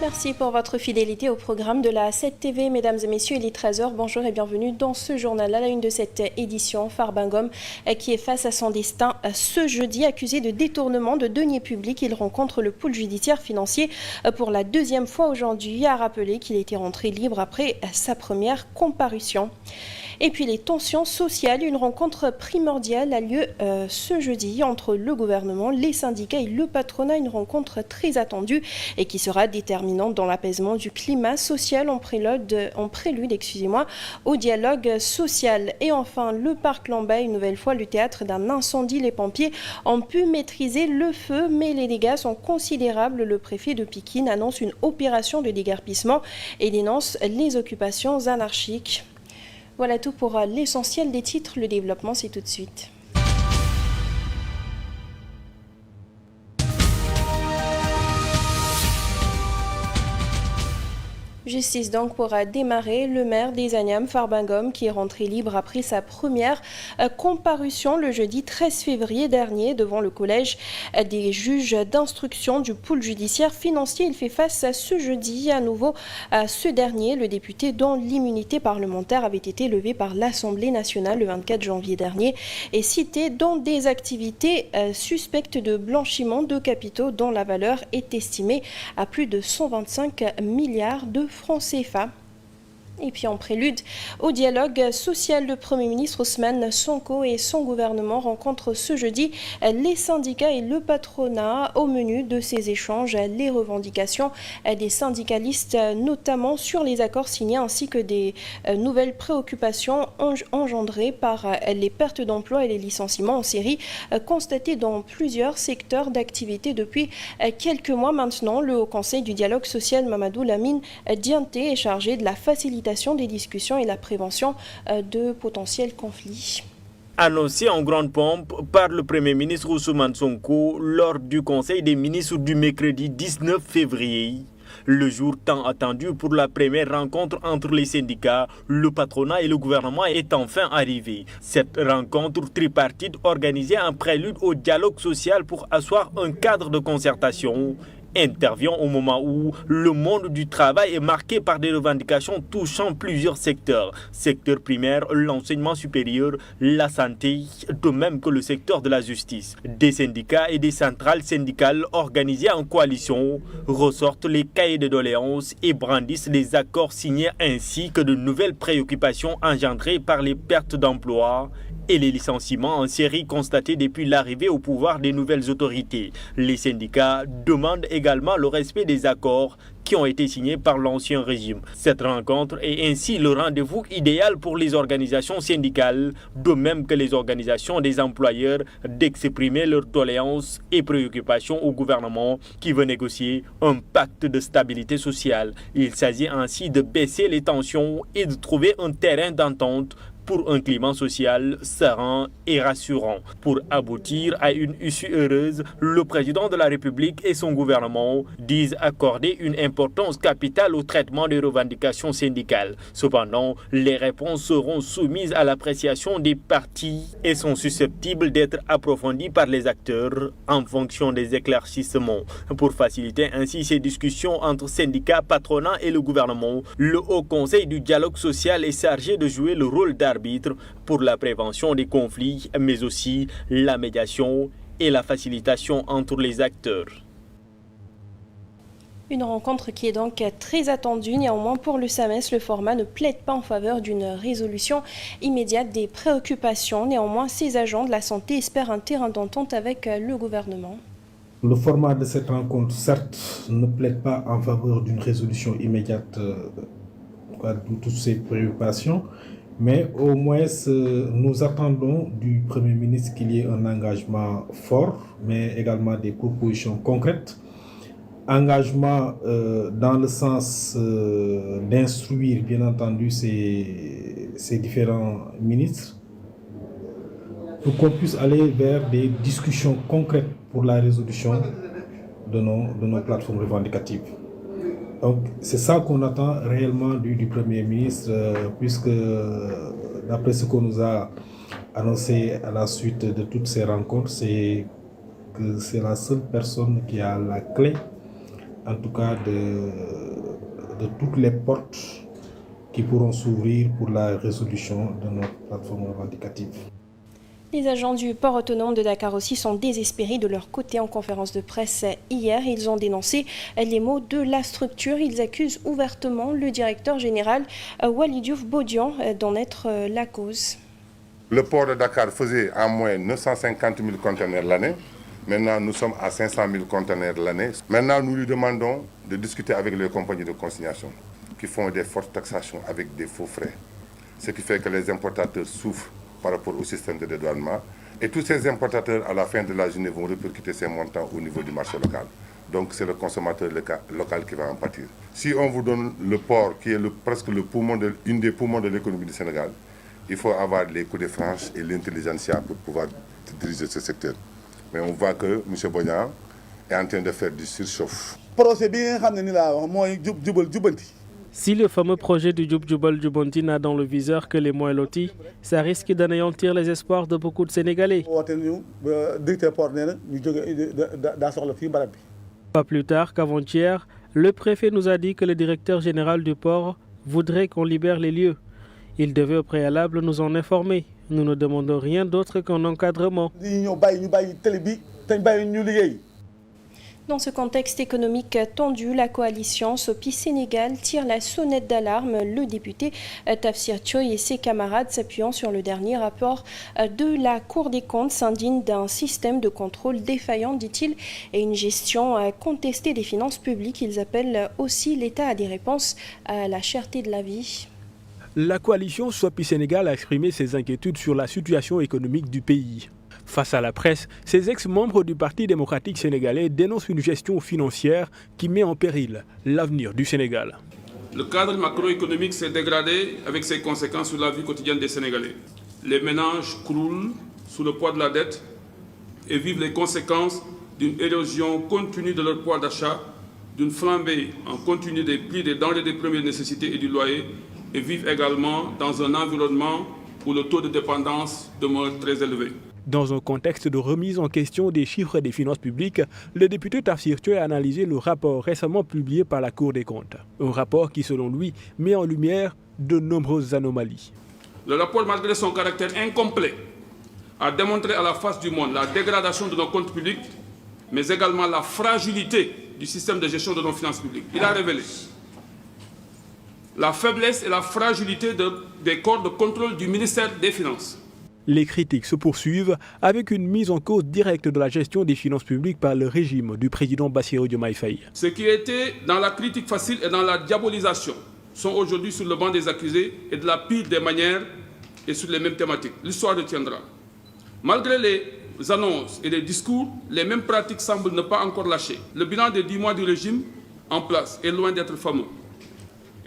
Merci pour votre fidélité au programme de la 7 TV. Mesdames et messieurs, il est 13h. Bonjour et bienvenue dans ce journal. À la une de cette édition, Farba-Ngom qui est face à son destin ce jeudi. Accusé de détournement de deniers publics, il rencontre le pôle judiciaire financier pour la deuxième fois aujourd'hui. A rappelé qu'il était rentré libre après sa première comparution. Et puis les tensions sociales, une rencontre primordiale a lieu ce jeudi entre le gouvernement, les syndicats et le patronat. Une rencontre très attendue et qui sera déterminante dans l'apaisement du climat social en prélude au dialogue social. Et enfin, le parc Lambay, une nouvelle fois le théâtre d'un incendie. Les pompiers ont pu maîtriser le feu, mais les dégâts sont considérables. Le préfet de Pikine annonce une opération de déguerpissement et dénonce les occupations anarchiques. Voilà tout pour l'essentiel des titres. Le développement, c'est tout de suite. Justice donc pour démarrer. Le maire des Agnam, Farba-Ngom, qui est rentré libre après sa première comparution le jeudi 13 février dernier devant le collège des juges d'instruction du pôle judiciaire financier. Il fait face ce jeudi à nouveau à ce dernier, le député dont l'immunité parlementaire avait été levée par l'Assemblée nationale le 24 janvier dernier et cité dans des activités suspectes de blanchiment de capitaux dont la valeur est estimée à plus de 125 milliards de francs CFA. Et puis en prélude au dialogue social, le Premier ministre Ousmane Sonko et son gouvernement rencontrent ce jeudi les syndicats et le patronat. Au menu de ces échanges, les revendications des syndicalistes, notamment sur les accords signés, ainsi que des nouvelles préoccupations engendrées par les pertes d'emploi et les licenciements en série constatés dans plusieurs secteurs d'activité depuis quelques mois maintenant. Le Haut Conseil du dialogue social, Mamadou Lamine Dianté, est chargé de la facilitation des discussions et la prévention de potentiels conflits. Annoncé en grande pompe par le Premier ministre Ousmane Sonko lors du Conseil des ministres du mercredi 19 février. Le jour tant attendu pour la première rencontre entre les syndicats, le patronat et le gouvernement est enfin arrivé. Cette rencontre tripartite organisée en prélude au dialogue social pour asseoir un cadre de concertation intervient au moment où le monde du travail est marqué par des revendications touchant plusieurs secteurs. Secteur primaire, l'enseignement supérieur, la santé, de même que le secteur de la justice. Des syndicats et des centrales syndicales organisées en coalition ressortent les cahiers de doléances et brandissent les accords signés ainsi que de nouvelles préoccupations engendrées par les pertes d'emploi et les licenciements en série constatés depuis l'arrivée au pouvoir des nouvelles autorités. Les syndicats demandent également le respect des accords qui ont été signés par l'ancien régime. Cette rencontre est ainsi le rendez-vous idéal pour les organisations syndicales, de même que les organisations des employeurs, d'exprimer leurs doléances et préoccupations au gouvernement qui veut négocier un pacte de stabilité sociale. Il s'agit ainsi de baisser les tensions et de trouver un terrain d'entente pour un climat social serein et rassurant. Pour aboutir à une issue heureuse, le président de la République et son gouvernement disent accorder une importance capitale au traitement des revendications syndicales. Cependant, les réponses seront soumises à l'appréciation des partis et sont susceptibles d'être approfondies par les acteurs en fonction des éclaircissements. Pour faciliter ainsi ces discussions entre syndicats, patronat et le gouvernement, le Haut Conseil du dialogue social est chargé de jouer le rôle d'arbitre pour la prévention des conflits, mais aussi la médiation et la facilitation entre les acteurs. Une rencontre qui est donc très attendue. Néanmoins, pour le SAMES, le format ne plaide pas en faveur d'une résolution immédiate des préoccupations. Néanmoins, ces agents de la santé espèrent un terrain d'entente avec le gouvernement. Le format de cette rencontre, certes, ne plaide pas en faveur d'une résolution immédiate de toutes ces préoccupations, mais au moins nous attendons du Premier ministre qu'il y ait un engagement fort, mais également des propositions concrètes. Engagement dans le sens d'instruire, bien entendu, ces différents ministres pour qu'on puisse aller vers des discussions concrètes pour la résolution de nos plateformes revendicatives. Donc c'est ça qu'on attend réellement du Premier ministre, puisque d'après ce qu'on nous a annoncé à la suite de toutes ces rencontres, c'est que c'est la seule personne qui a la clé en tout cas de toutes les portes qui pourront s'ouvrir pour la résolution de notre plateforme revendicative. Les agents du port autonome de Dakar aussi sont désespérés de leur côté en conférence de presse hier. Ils ont dénoncé les maux de la structure. Ils accusent ouvertement le directeur général Waly Diouf Bodian d'en être la cause. Le port de Dakar faisait en moyenne 950 000 conteneurs l'année. Maintenant, nous sommes à 500 000 conteneurs l'année. Maintenant, nous lui demandons de discuter avec les compagnies de consignation qui font des fortes taxations avec des faux frais. Ce qui fait que les importateurs souffrent par rapport au système de dédouanement. Et tous ces importateurs, à la fin de la journée, vont répercuter ces montants au niveau du marché local. Donc c'est le consommateur local qui va en pâtir. Si on vous donne le port, qui est presque une des poumons de l'économie du Sénégal, il faut avoir les coups de franche et l'intelligentsia pour pouvoir diriger ce secteur. Mais on voit que M. Bodian est en train de faire du surchauffe. Si le fameux projet du Djoub Djoubal Djoubanti n'a dans le viseur que les moins lotis, ça risque d'anéantir les espoirs de beaucoup de Sénégalais. Pas plus tard qu'avant-hier, le préfet nous a dit que le directeur général du port voudrait qu'on libère les lieux. Il devait au préalable nous en informer. Nous ne demandons rien d'autre qu'un encadrement. Dans ce contexte économique tendu, la coalition Sopi Sénégal tire la sonnette d'alarme. Le député Tafsir Thioye et ses camarades, s'appuyant sur le dernier rapport de la Cour des comptes, s'indignent d'un système de contrôle défaillant, dit-il, et une gestion contestée des finances publiques. Ils appellent aussi l'État à des réponses à la cherté de la vie. La coalition Sopi Sénégal a exprimé ses inquiétudes sur la situation économique du pays. Face à la presse, ces ex-membres du Parti démocratique sénégalais dénoncent une gestion financière qui met en péril l'avenir du Sénégal. Le cadre macroéconomique s'est dégradé avec ses conséquences sur la vie quotidienne des Sénégalais. Les ménages croulent sous le poids de la dette et vivent les conséquences d'une érosion continue de leur pouvoir d'achat, d'une flambée en continu des prix des denrées de première nécessité et du loyer, et vivent également dans un environnement où le taux de dépendance demeure très élevé. Dans un contexte de remise en question des chiffres des finances publiques, le député Tafsir Thioye a analysé le rapport récemment publié par la Cour des comptes. Un rapport qui, selon lui, met en lumière de nombreuses anomalies. Le rapport, malgré son caractère incomplet, a démontré à la face du monde la dégradation de nos comptes publics, mais également la fragilité du système de gestion de nos finances publiques. Il a révélé la faiblesse et la fragilité des corps de contrôle du ministère des Finances. Les critiques se poursuivent avec une mise en cause directe de la gestion des finances publiques par le régime du président Bassirou Diomaye Faye. Ceux qui étaient dans la critique facile et dans la diabolisation sont aujourd'hui sur le banc des accusés et de la pire des manières et sur les mêmes thématiques. L'histoire retiendra. Malgré les annonces et les discours, les mêmes pratiques semblent ne pas encore lâcher. Le bilan des 10 mois du régime en place est loin d'être fameux.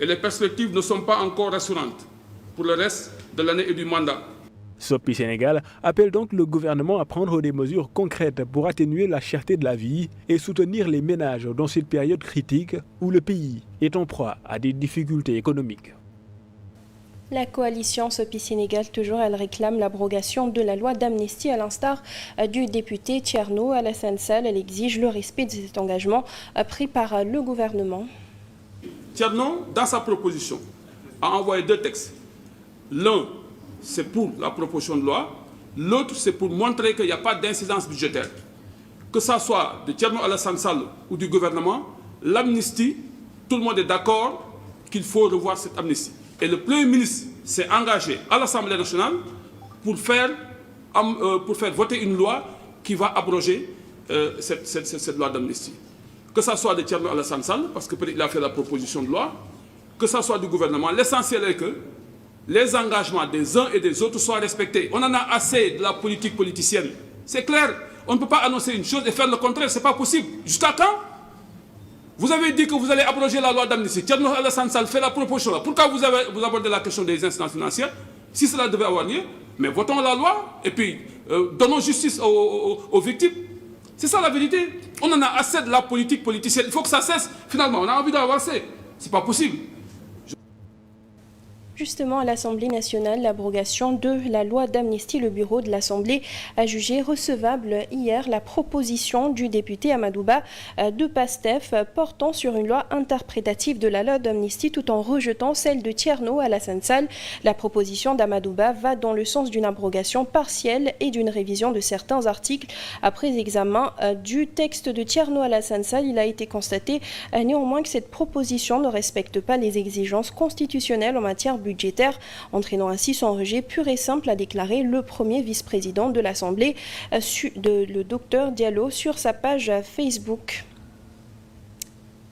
Et les perspectives ne sont pas encore rassurantes pour le reste de l'année et du mandat. Sopi Sénégal appelle donc le gouvernement à prendre des mesures concrètes pour atténuer la cherté de la vie et soutenir les ménages dans cette période critique où le pays est en proie à des difficultés économiques. La coalition Sopi Sénégal, toujours, elle réclame l'abrogation de la loi d'amnistie à l'instar du député Thierno Alassane Sall. Elle exige le respect de cet engagement pris par le gouvernement. Thierno, dans sa proposition, a envoyé 2 textes. L'un, c'est pour la proposition de loi. L'autre, c'est pour montrer qu'il n'y a pas d'incidence budgétaire. Que ce soit de Thierno Alassane Sall ou du gouvernement, l'amnistie, tout le monde est d'accord qu'il faut revoir cette amnistie. Et le Premier ministre s'est engagé à l'Assemblée nationale pour faire voter une loi qui va abroger cette loi d'amnistie. Que ce soit de Thierno Alassane Sall, parce qu'il a fait la proposition de loi, que ce soit du gouvernement, l'essentiel est que les engagements des uns et des autres soient respectés. On en a assez de la politique politicienne. C'est clair, on ne peut pas annoncer une chose et faire le contraire, ce n'est pas possible. Jusqu'à quand? Vous avez dit que vous allez abroger la loi d'amnistie. Thierno Alassane Sall fait la proposition là. Pourquoi vous abordez la question des incidences financières? Si cela devait avoir lieu, mais votons la loi et puis donnons justice aux victimes. C'est ça la vérité. On en a assez de la politique politicienne. Il faut que ça cesse. Finalement, on a envie d'avancer. Ce n'est pas possible. Justement, à l'Assemblée nationale, l'abrogation de la loi d'amnistie, le bureau de l'Assemblée a jugé recevable hier la proposition du député Amadouba de PASTEF portant sur une loi interprétative de la loi d'amnistie tout en rejetant celle de Thierno Alassane Sall. La proposition d'Amadouba va dans le sens d'une abrogation partielle et d'une révision de certains articles. Après examen du texte de Thierno Alassane Sall, il a été constaté néanmoins que cette proposition ne respecte pas les exigences constitutionnelles en matière budgétaire, entraînant ainsi son rejet pur et simple, a déclaré le premier vice-président de l'Assemblée, le docteur Diallo, sur sa page Facebook.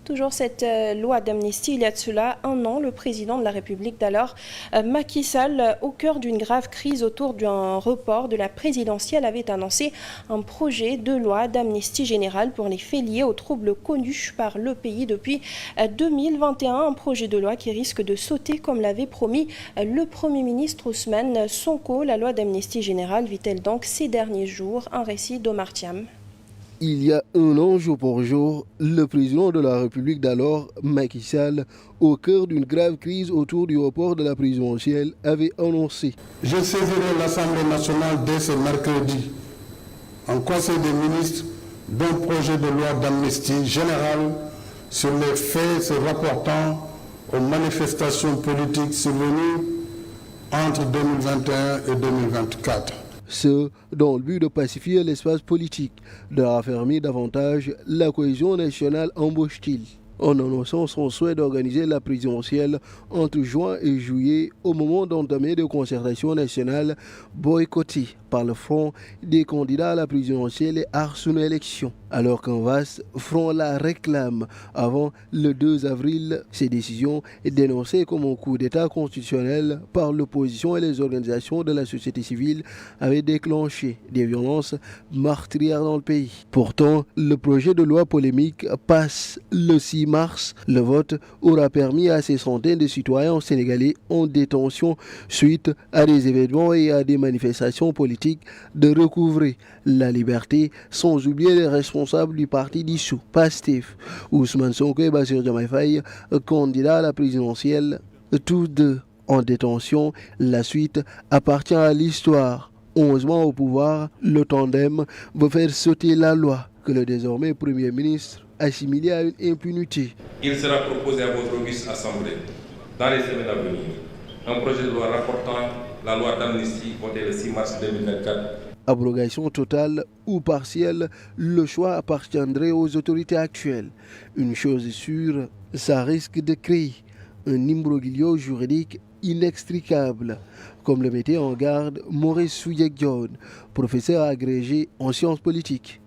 Toujours cette loi d'amnistie, il y a de cela un an, le président de la République d'alors, Macky Sall, au cœur d'une grave crise autour d'un report de la présidentielle, avait annoncé un projet de loi d'amnistie générale pour les faits liés aux troubles connus par le pays depuis 2021. Un projet de loi qui risque de sauter, comme l'avait promis le Premier ministre Ousmane Sonko. La loi d'amnistie générale vit-elle donc ces derniers jours? Un récit d'Omar Thiam. Il y a un an, jour pour jour, le président de la République d'alors, Macky Sall, au cœur d'une grave crise autour du report de la présidentielle, avait annoncé « Je saisirai l'Assemblée nationale dès ce mercredi en Conseil des ministres d'un projet de loi d'amnistie générale sur les faits se rapportant aux manifestations politiques survenues entre 2021 et 2024. » Ce dans le but de pacifier l'espace politique, de raffermir davantage la cohésion nationale, embauche-t-il, en annonçant son souhait d'organiser la présidentielle entre juin et juillet au moment d'entamer des concertations nationales boycottées par le front des candidats à la présidentielle et Arsenal élection. Alors qu'un vaste front la réclame avant le 2 avril, ces décisions dénoncées comme un coup d'État constitutionnel par l'opposition et les organisations de la société civile avaient déclenché des violences meurtrières dans le pays. Pourtant, le projet de loi polémique passe le 6 mars. Le vote aura permis à ces centaines de citoyens sénégalais en détention suite à des événements et à des manifestations politiques de recouvrer la liberté, sans oublier les responsables du parti dissous, PASTEF, Ousmane Sonko et Bassirou Diomaye Faye, candidats à la présidentielle, tous deux en détention. La suite appartient à l'histoire. 11 mois au pouvoir, le tandem veut faire sauter la loi que le désormais Premier ministre assimilé à une impunité. Il sera proposé à votre auguste Assemblée, dans les semaines à venir, un projet de loi rapportant la loi d'amnistie votée le 6 mars 2024. Abrogation totale ou partielle, le choix appartiendrait aux autorités actuelles. Une chose est sûre, ça risque de créer un imbroglio juridique inextricable, comme le mettait en garde Maurice Souyek-Dione, professeur agrégé en sciences politiques.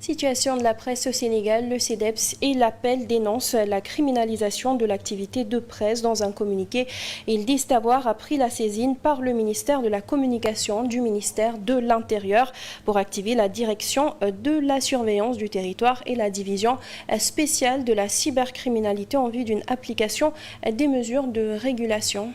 Situation de la presse au Sénégal, le CEDEPS et l'APEL dénoncent la criminalisation de l'activité de presse dans un communiqué. Ils disent avoir appris la saisine par le ministère de la Communication du ministère de l'Intérieur pour activer la direction de la surveillance du territoire et la division spéciale de la cybercriminalité en vue d'une application des mesures de régulation.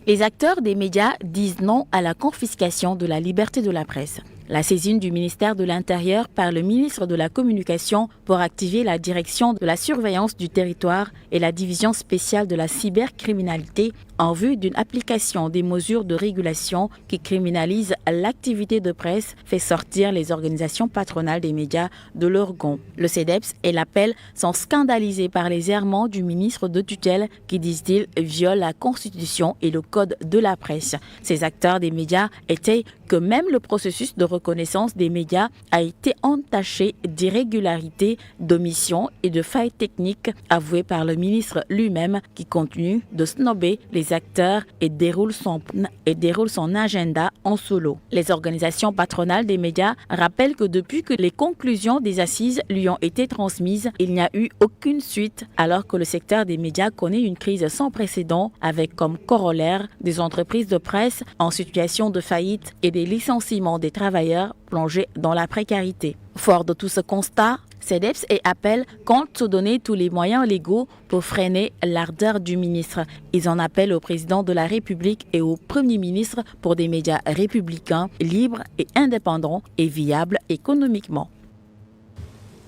Les acteurs des médias disent non à la confiscation de la liberté de la presse. La saisine du ministère de l'Intérieur par le ministre de la Communication pour activer la direction de la surveillance du territoire et la division spéciale de la cybercriminalité en vue d'une application des mesures de régulation qui criminalisent l'activité de presse fait sortir les organisations patronales des médias de leur gond. Le CEDEPS et l'APEL sont scandalisés par les errements du ministre de tutelle qui, disent-ils, viole la Constitution et le Code de la presse. Ces acteurs des médias étaient que même le processus de reconnaissance des médias a été entaché d'irrégularités, d'omissions et de failles techniques avouées par le ministre lui-même qui continue de snobber les acteurs et déroule son agenda en solo. Les organisations patronales des médias rappellent que depuis que les conclusions des assises lui ont été transmises, il n'y a eu aucune suite alors que le secteur des médias connaît une crise sans précédent avec comme corollaire des entreprises de presse en situation de faillite et des licenciements des travailleurs plongés dans la précarité. Fort de tout ce constat, CEDEPS et APEL comptent se donner tous les moyens légaux pour freiner l'ardeur du ministre. Ils en appellent au président de la République et au Premier ministre pour des médias républicains, libres et indépendants et viables économiquement.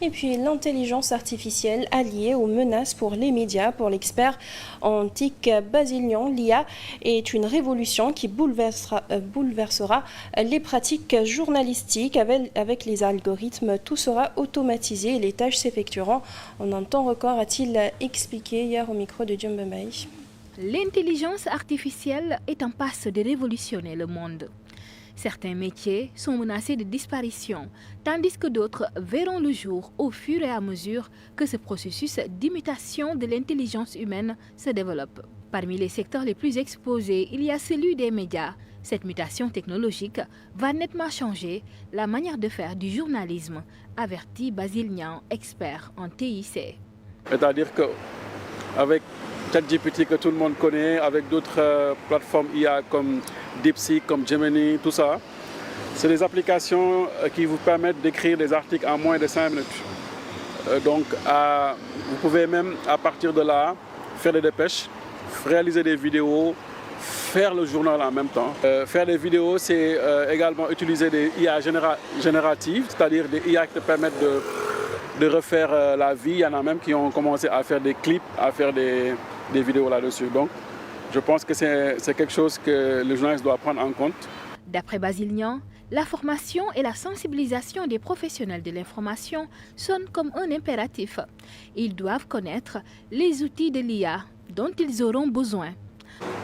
Et puis l'intelligence artificielle alliée aux menaces pour les médias. Pour l'expert Antique Basilian, l'IA est une révolution qui bouleversera les pratiques journalistiques. Avec les algorithmes, tout sera automatisé et les tâches s'effectueront en un temps record, a-t-il expliqué hier au micro de Djembe Mbaye. L'intelligence artificielle est en passe de révolutionner le monde. Certains métiers sont menacés de disparition, tandis que d'autres verront le jour au fur et à mesure que ce processus d'imitation de l'intelligence humaine se développe. Parmi les secteurs les plus exposés, il y a celui des médias. Cette mutation technologique va nettement changer la manière de faire du journalisme, avertit Basile Niang, expert en TIC. C'est-à-dire qu'avec ChatGPT que tout le monde connaît, avec d'autres plateformes IA comme DeepSeek, comme Gemini, tout ça, c'est des applications qui vous permettent d'écrire des articles en moins de 5 minutes. Donc vous pouvez même à partir de là faire des dépêches, réaliser des vidéos, faire le journal en même temps. Faire des vidéos, c'est également utiliser des IA génératives, c'est-à-dire des IA qui te permettent de refaire la vie. Il y en a même qui ont commencé à faire des clips, à faire des vidéos là-dessus. Donc, je pense que c'est quelque chose que le journaliste doit prendre en compte. D'après Basile Niang, la formation et la sensibilisation des professionnels de l'information sonnent comme un impératif. Ils doivent connaître les outils de l'IA dont ils auront besoin.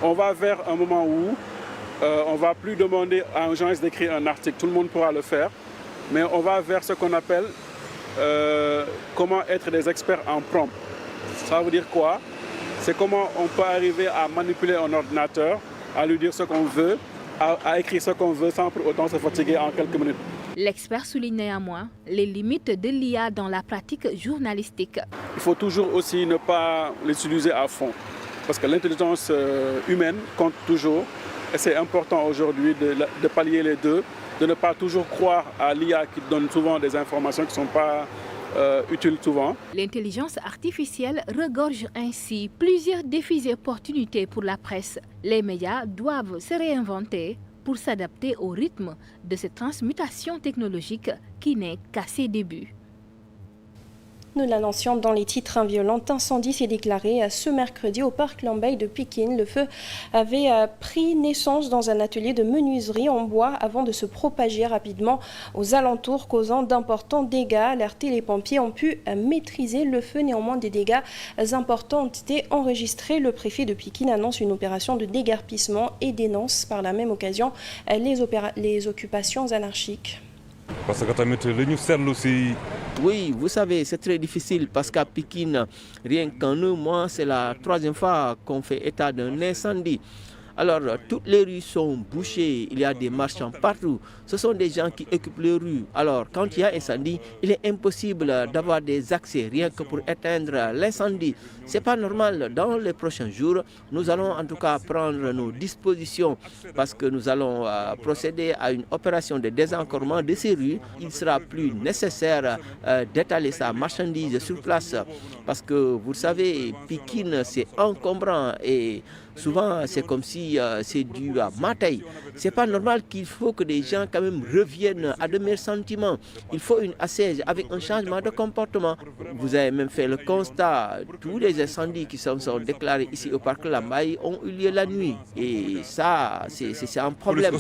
On va vers un moment où on ne va plus demander à un journaliste d'écrire un article, tout le monde pourra le faire, mais on va vers ce qu'on appelle comment être des experts en prompt. Ça veut dire quoi? C'est comment on peut arriver à manipuler un ordinateur, à lui dire ce qu'on veut, à écrire ce qu'on veut sans pour autant se fatiguer en quelques minutes. L'expert souligne néanmoins les limites de l'IA dans la pratique journalistique. Il faut toujours aussi ne pas l'utiliser à fond, parce que l'intelligence humaine compte toujours, et c'est important aujourd'hui de pallier les deux, de ne pas toujours croire à l'IA qui donne souvent des informations qui ne sont pas utiles souvent. L'intelligence artificielle regorge ainsi plusieurs défis et opportunités pour la presse. Les médias doivent se réinventer pour s'adapter au rythme de cette transmutation technologique qui n'est qu'à ses débuts. Nous l'annoncions dans les titres, un violent incendie s'est déclaré ce mercredi au parc Lambay de Pékin. Le feu avait pris naissance dans un atelier de menuiserie en bois avant de se propager rapidement aux alentours, causant d'importants dégâts. Alertés, les pompiers ont pu maîtriser le feu. Néanmoins, des dégâts importants ont été enregistrés. Le préfet de Pékin annonce une opération de déguerpissement et dénonce par la même occasion les occupations anarchiques. Parce que oui, vous savez, c'est très difficile parce qu'à Pékin, rien qu'en un mois, c'est la 3e fois qu'on fait état d'un incendie. Alors, toutes les rues sont bouchées, il y a des marchands partout. Ce sont des gens qui occupent les rues. Alors, quand il y a incendie, il est impossible d'avoir des accès rien que pour éteindre l'incendie. Ce n'est pas normal. Dans les prochains jours, nous allons en tout cas prendre nos dispositions parce que nous allons procéder à une opération de désencombrement de ces rues. Il ne sera plus nécessaire d'étaler sa marchandise sur place parce que, vous savez, Pékin, c'est encombrant et souvent, c'est comme si c'est dû à ma taille. Ce n'est pas normal qu'il faut que des gens quand même reviennent à de meilleurs sentiments. Il faut une assise avec un changement de comportement. Vous avez même fait le constat, tous les incendies qui sont déclarés ici au parc Lambay ont eu lieu la nuit. Et ça, c'est un problème.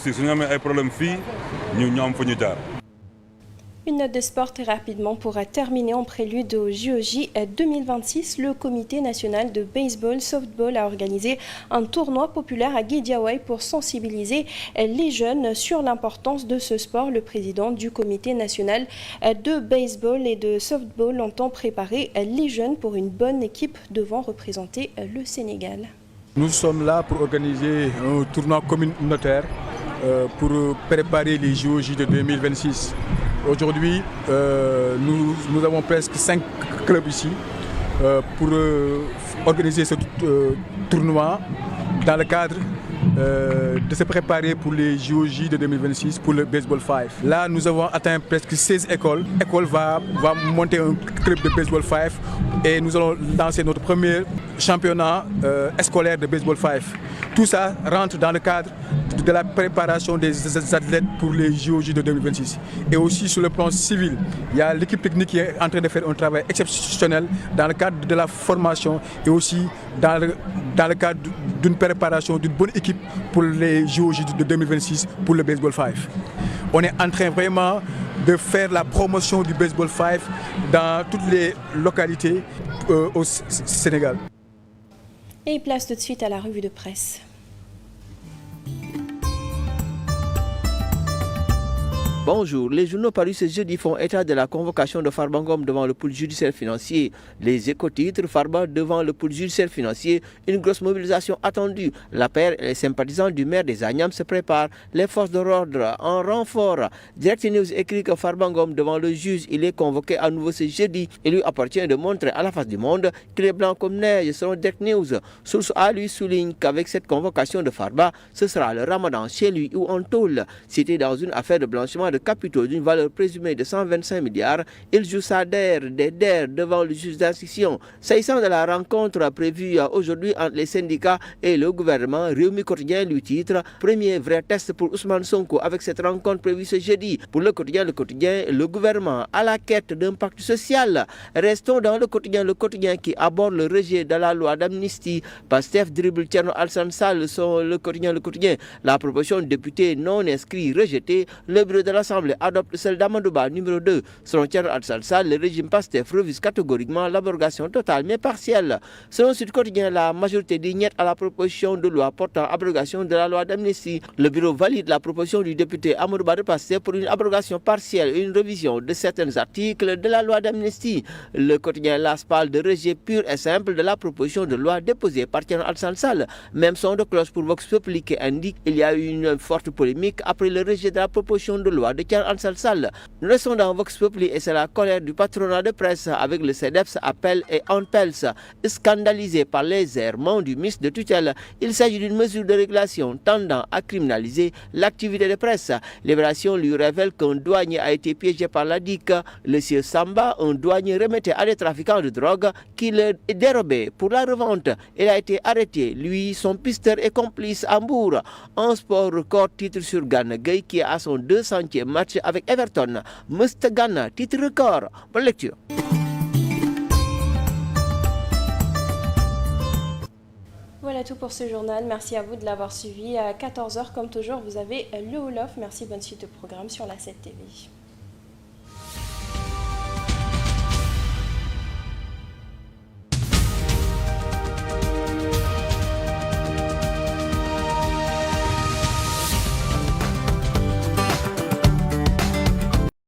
Une note de sport très rapidement pour terminer en prélude au JOJ 2026. Le comité national de baseball softball a organisé un tournoi populaire à Guédiawaye pour sensibiliser les jeunes sur l'importance de ce sport. Le président du comité national de baseball et de softball entend préparer les jeunes pour une bonne équipe devant représenter le Sénégal. Nous sommes là pour organiser un tournoi communautaire pour préparer les JOJ de 2026. Aujourd'hui, nous avons presque 5 clubs ici pour organiser ce tournoi dans le cadre de se préparer pour les JOJ de 2026 pour le baseball 5. Là, nous avons atteint presque 16 écoles. L'école va monter un club de baseball 5 et nous allons lancer notre premier championnat scolaire de baseball 5. Tout ça rentre dans le cadre de la préparation des athlètes pour les JOJ de 2026. Et aussi sur le plan civil, il y a l'équipe technique qui est en train de faire un travail exceptionnel dans le cadre de la formation et aussi dans le cadre d'une préparation d'une bonne équipe pour les JOJ de 2026 pour le baseball 5. On est en train vraiment de faire la promotion du baseball 5 dans toutes les localités au Sénégal. Et place tout de suite à la revue de presse. Bonjour, les journaux parus ce jeudi font état de la convocation de Farba Ngom devant le pôle judiciaire financier. Les éco-titres, Farba devant le pôle judiciaire financier, une grosse mobilisation attendue. L'APR et les sympathisants du maire des Agnam se préparent, les forces de l'ordre en renfort. Direct News écrit que Farba Ngom devant le juge, il est convoqué à nouveau ce jeudi. Il lui appartient de montrer à la face du monde qu'il est blanc comme neige selon Direct News. Source A lui souligne qu'avec cette convocation de Farba, ce sera le ramadan chez lui ou en tôle. Cité dans une affaire de blanchiment de capitaux d'une valeur présumée de 125 milliards, il joue sa DER devant le juge d'instruction. S'agissant de la rencontre prévue aujourd'hui entre les syndicats et le gouvernement, Rewmi Quotidien lui titre « Premier vrai test pour Ousmane Sonko avec cette rencontre prévue ce jeudi ». Pour le quotidien, le gouvernement à la quête d'un pacte social. Restons dans le quotidien qui aborde le rejet de la loi d'amnistie. Pastef dribble Thierno Alassane Sall sur le quotidien. La proposition de député non inscrit rejetée, le bureau de l'Assemblée adopte celle d'Amadouba numéro 2. Selon Thierno Alassane Sall, le régime Pastef refuse catégoriquement l'abrogation totale mais partielle. Selon Sud Quotidien, la majorité dit niet à la proposition de loi portant abrogation de la loi d'amnistie. Le bureau valide la proposition du député Amadouba de Pastef pour une abrogation partielle et une révision de certains articles de la loi d'amnistie. Le quotidien LAS parle de rejet pur et simple de la proposition de loi déposée par Thierno Alassane Sall. Même son de cloche pour Vox Populi qui indique qu'il y a eu une forte polémique après le rejet de la proposition de loi de Thierno Alassane Sall. Nous restons dans Vox Populi et c'est la colère du patronat de presse avec le CEDEPS, Appel et ANPELS. Scandalisé par les errements du ministre de tutelle, il s'agit d'une mesure de régulation tendant à criminaliser l'activité de presse. Libération lui révèle qu'un douanier a été piégé par la DIC. Le sieur Samba, un douanier remetté à des trafiquants de drogue qui le dérobaient pour la revente. Il a été arrêté, lui, son pisteur et complice à Mbour. En sport record, titre sur Gana Gueye qui est à son 200e match avec Everton. Must Gana, titre record. Bonne lecture. Voilà tout pour ce journal. Merci à vous de l'avoir suivi. À 14h, comme toujours, vous avez le Wolof. Merci, bonne suite au programme sur la 7 TV.